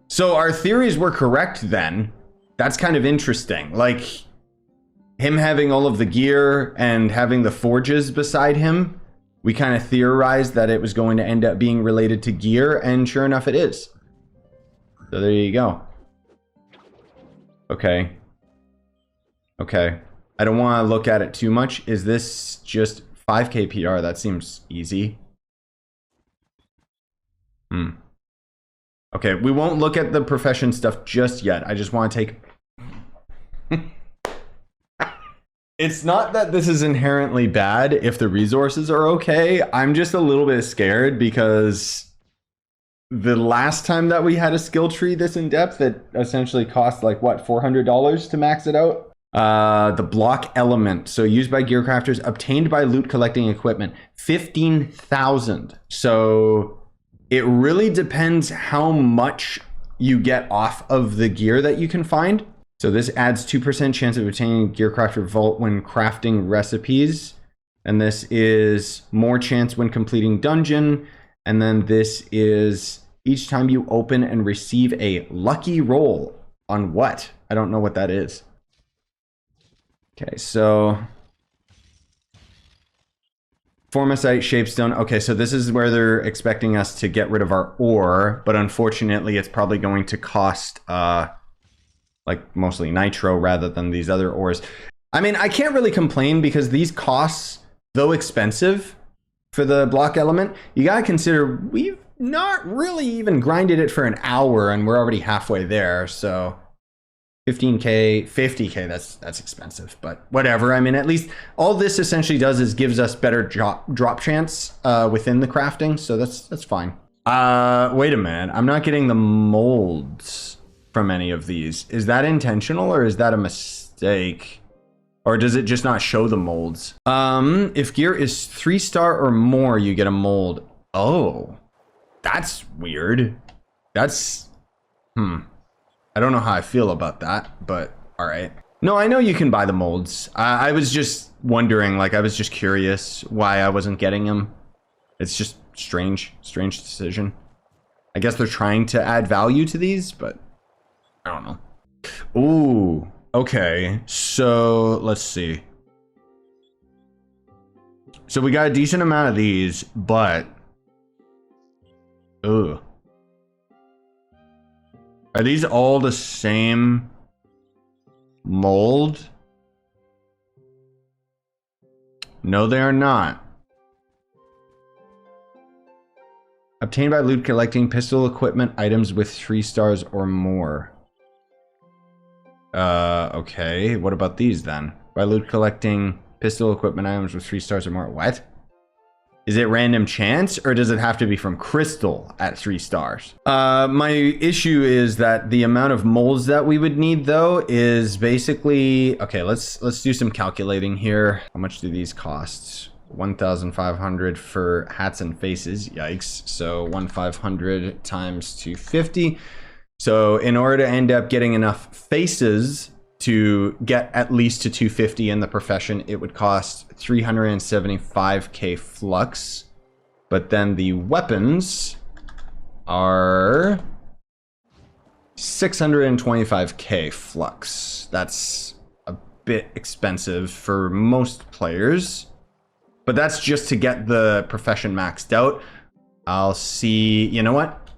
So our theories were correct then. That's kind of interesting. Like him having all of the gear and having the forges beside him, we kind of theorized that it was going to end up being related to gear, and sure enough it is. So there you go. Okay. Okay. I don't want to look at it too much. Is this just 5k PR? That seems easy. Okay, we won't look at the profession stuff just yet. I just want to take... It's not that this is inherently bad if the resources are okay. I'm just a little bit scared because the last time that we had a skill tree this in depth, it essentially cost like, what, $400 to max it out? The block element, so used by gear crafters, obtained by loot collecting equipment, 15,000. So it really depends how much you get off of the gear that you can find. So this adds 2% chance of obtaining gear crafter vault when crafting recipes. And this is more chance when completing dungeon. And then this is each time you open and receive a lucky roll on what? I don't know what that is. Okay, so Formosite, Shapestone. Okay, so this is where they're expecting us to get rid of our ore, but unfortunately it's probably going to cost like mostly nitro rather than these other ores. I mean, I can't really complain because these costs, though expensive for the block element, you gotta consider we've not really even grinded it for an hour and we're already halfway there, so 15k, 50k, that's expensive, but whatever. I mean, at least all this essentially does is gives us better drop chance within the crafting, so that's fine. Wait a minute, I'm not getting the molds from any of these. Is that intentional or is that a mistake? Or does it just not show the molds? If gear is 3-star or more, you get a mold. Oh, that's weird. That's, I don't know how I feel about that, but all right. No, I know you can buy the molds. I was just wondering, like, I was just curious why I wasn't getting them. It's just strange decision. I guess they're trying to add value to these, but I don't know. Ooh, okay. So let's see. So we got a decent amount of these, but ugh. Are these all the same mold? No, they are not. Obtained by loot collecting pistol equipment items with 3 stars or more. Okay. What about these then? By loot collecting pistol equipment items with 3 stars or more. What? Is it random chance or does it have to be from crystal at 3 stars? My issue is that the amount of molds that we would need though is basically, okay, let's do some calculating here. How much do these cost? 1,500 for hats and faces. Yikes. So 1,500 times 250. So in order to end up getting enough faces to get at least to 250 in the profession, it would cost 375k flux. But then the weapons are 625k flux. That's a bit expensive for most players, but that's just to get the profession maxed out. I'll see, you know what?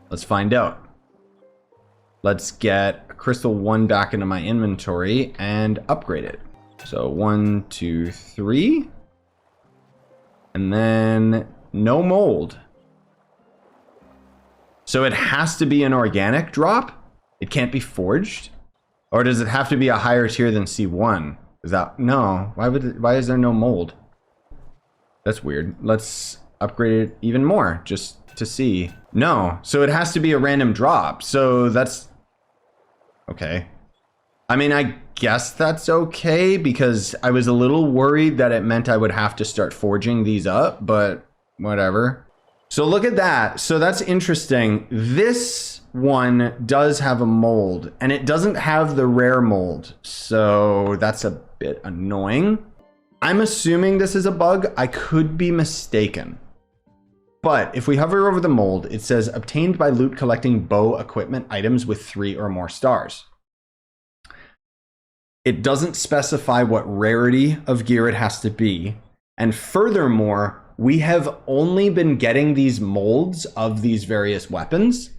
Let's find out. Let's get a crystal 1 back into my inventory and upgrade it. So 1, 2, 3. And then no mold. So it has to be an organic drop? It can't be forged? Or does it have to be a higher tier than C1? Is that, no, why is there no mold? That's weird. Let's upgrade it even more just to see. No, so it has to be a random drop. So that's okay. I mean, I guess that's okay because I was a little worried that it meant I would have to start forging these up, but whatever. So look at that. So that's interesting. This one does have a mold and it doesn't have the rare mold. So that's a bit annoying. I'm assuming this is a bug. I could be mistaken. But if we hover over the mold, it says obtained by loot collecting bow equipment items with 3 or more stars. It doesn't specify what rarity of gear it has to be. And furthermore, we have only been getting these molds of these various weapons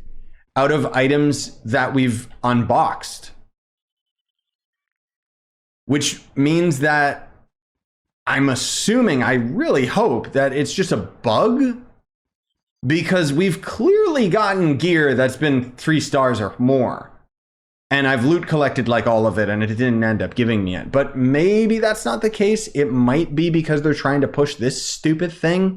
out of items that we've unboxed. Which means that I'm assuming, I really hope that it's just a bug, because we've clearly gotten gear that's been 3 stars or more. And I've loot collected like all of it and it didn't end up giving me it. But maybe that's not the case. It might be because they're trying to push this stupid thing.